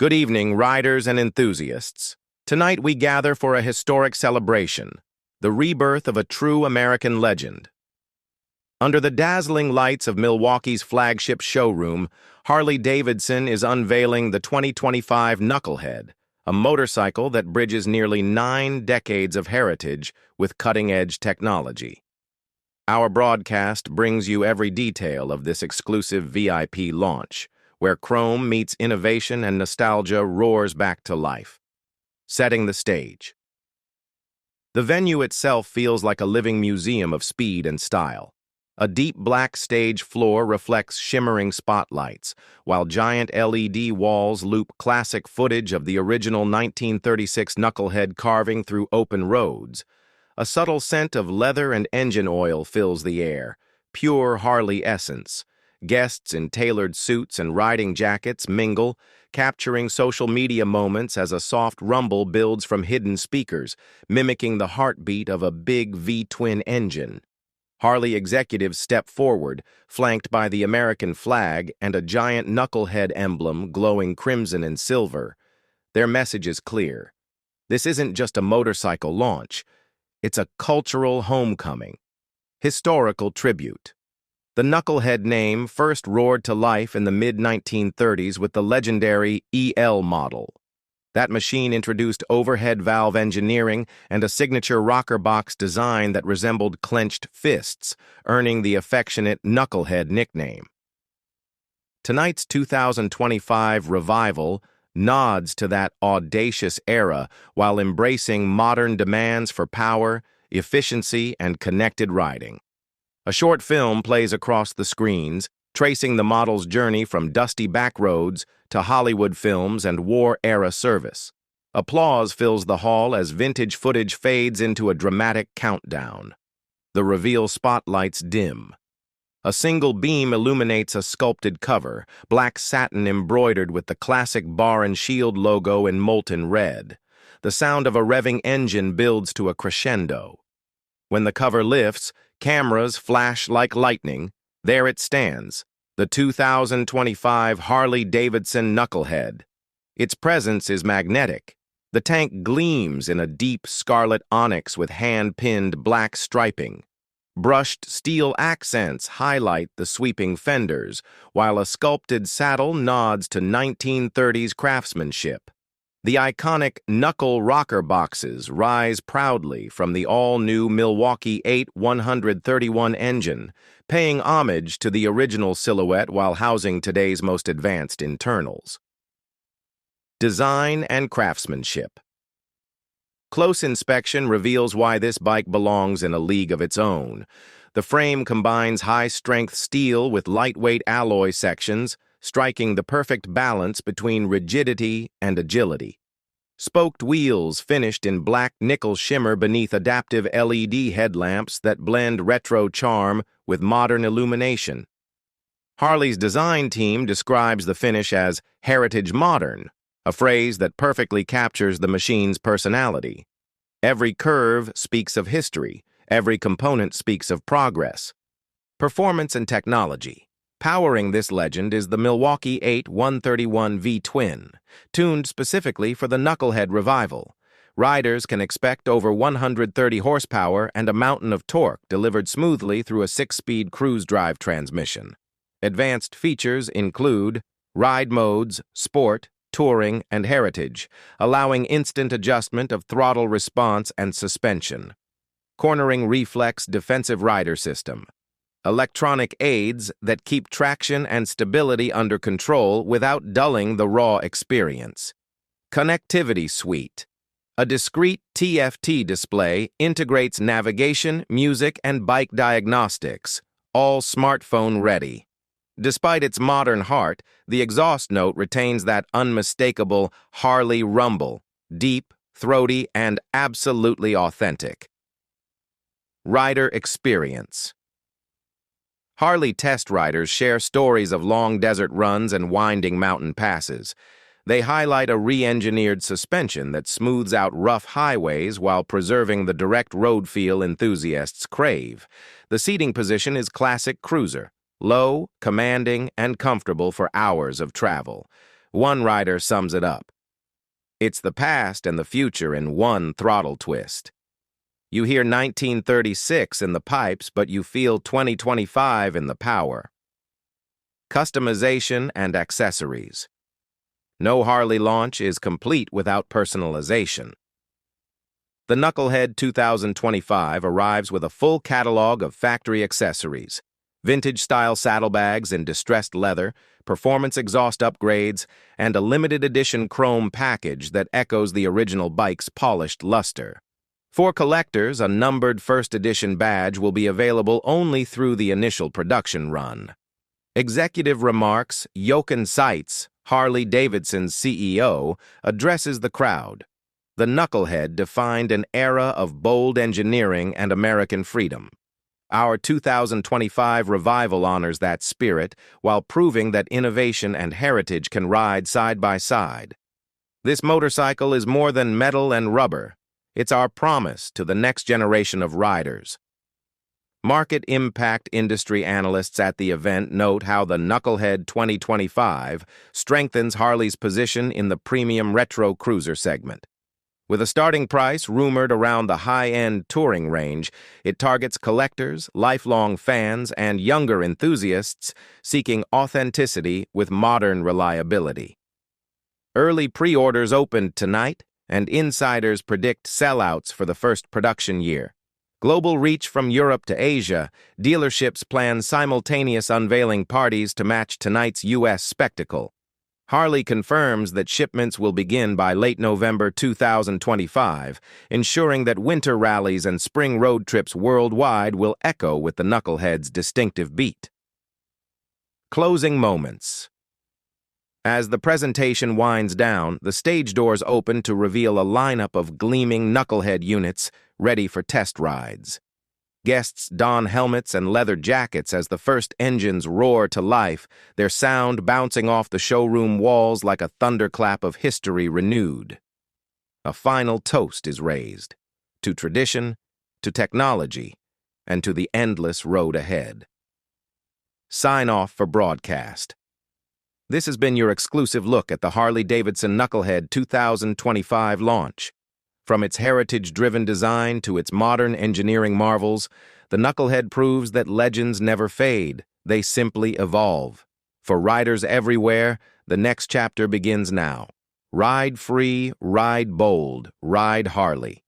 Good evening, riders and enthusiasts. Tonight we gather for a historic celebration, the rebirth of a true American legend. Under the dazzling lights of Milwaukee's flagship showroom, Harley-Davidson is unveiling the 2025 Knucklehead, a motorcycle that bridges nearly 9 decades of heritage with cutting-edge technology. Our broadcast brings you every detail of this exclusive VIP launch, where chrome meets innovation and nostalgia roars back to life. Setting the stage. The venue itself feels like a living museum of speed and style. A deep black stage floor reflects shimmering spotlights, while giant LED walls loop classic footage of the original 1936 Knucklehead carving through open roads. A subtle scent of leather and engine oil fills the air, pure Harley essence. Guests in tailored suits and riding jackets mingle, capturing social media moments as a soft rumble builds from hidden speakers, mimicking the heartbeat of a big V-twin engine. Harley executives step forward, flanked by the American flag and a giant Knucklehead emblem glowing crimson and silver. Their message is clear. This isn't just a motorcycle launch. It's a cultural homecoming, historical tribute. The Knucklehead name first roared to life in the mid-1930s with the legendary EL model. That machine introduced overhead valve engineering and a signature rocker box design that resembled clenched fists, earning the affectionate Knucklehead nickname. Tonight's 2025 revival nods to that audacious era while embracing modern demands for power, efficiency, and connected riding. A short film plays across the screens, tracing the model's journey from dusty backroads to Hollywood films and war-era service. Applause fills the hall as vintage footage fades into a dramatic countdown. The reveal spotlights dim. A single beam illuminates a sculpted cover, black satin embroidered with the classic bar and shield logo in molten red. The sound of a revving engine builds to a crescendo. When the cover lifts, cameras flash like lightning. There it stands, the 2025 Harley-Davidson Knucklehead. Its presence is magnetic. The tank gleams in a deep scarlet onyx with hand-pinned black striping. Brushed steel accents highlight the sweeping fenders, while a sculpted saddle nods to 1930s craftsmanship. The iconic knuckle rocker boxes rise proudly from the all-new Milwaukee 8-131 engine, paying homage to the original silhouette while housing today's most advanced internals. Design and craftsmanship. Close inspection reveals why this bike belongs in a league of its own. The frame combines high-strength steel with lightweight alloy sections, striking the perfect balance between rigidity and agility. Spoked wheels finished in black nickel shimmer beneath adaptive LED headlamps that blend retro charm with modern illumination. Harley's design team describes the finish as heritage modern, a phrase that perfectly captures the machine's personality. Every curve speaks of history, every component speaks of progress. Performance and technology. Powering this legend is the Milwaukee 8-131 V-twin, tuned specifically for the Knucklehead revival. Riders can expect over 130 horsepower and a mountain of torque delivered smoothly through a 6-speed cruise drive transmission. Advanced features include ride modes, sport, touring, and heritage, allowing instant adjustment of throttle response and suspension. Cornering reflex defensive rider system. Electronic aids that keep traction and stability under control without dulling the raw experience. Connectivity suite. A discrete TFT display integrates navigation, music, and bike diagnostics, all smartphone ready. Despite its modern heart, the exhaust note retains that unmistakable Harley rumble, deep, throaty, and absolutely authentic. Rider experience. Harley test riders share stories of long desert runs and winding mountain passes. They highlight a re-engineered suspension that smooths out rough highways while preserving the direct road feel enthusiasts crave. The seating position is classic cruiser, low, commanding, and comfortable for hours of travel. One rider sums it up. It's the past and the future in one throttle twist. You hear 1936 in the pipes, but you feel 2025 in the power. Customization and accessories. No Harley launch is complete without personalization. The Knucklehead 2025 arrives with a full catalog of factory accessories, vintage-style saddlebags in distressed leather, performance exhaust upgrades, and a limited-edition chrome package that echoes the original bike's polished luster. For collectors, a numbered first-edition badge will be available only through the initial production run. Executive remarks. Jochen Seitz, Harley-Davidson's CEO, addresses the crowd. The Knucklehead defined an era of bold engineering and American freedom. Our 2025 revival honors that spirit while proving that innovation and heritage can ride side by side. This motorcycle is more than metal and rubber. It's our promise to the next generation of riders. Market impact industry analysts at the event note how the Knucklehead 2025 strengthens Harley's position in the premium retro cruiser segment. With a starting price rumored around the high-end touring range, it targets collectors, lifelong fans, and younger enthusiasts seeking authenticity with modern reliability. Early pre-orders opened tonight, and insiders predict sellouts for the first production year. Global reach from Europe to Asia, dealerships plan simultaneous unveiling parties to match tonight's U.S. spectacle. Harley confirms that shipments will begin by late November 2025, ensuring that winter rallies and spring road trips worldwide will echo with the Knucklehead's distinctive beat. Closing moments. As the presentation winds down, the stage doors open to reveal a lineup of gleaming Knucklehead units ready for test rides. Guests don helmets and leather jackets as the first engines roar to life, their sound bouncing off the showroom walls like a thunderclap of history renewed. A final toast is raised, to tradition, to technology, and to the endless road ahead. Sign off for broadcast. This has been your exclusive look at the Harley-Davidson Knucklehead 2025 launch. From its heritage-driven design to its modern engineering marvels, the Knucklehead proves that legends never fade, they simply evolve. For riders everywhere, the next chapter begins now. Ride free, ride bold, ride Harley.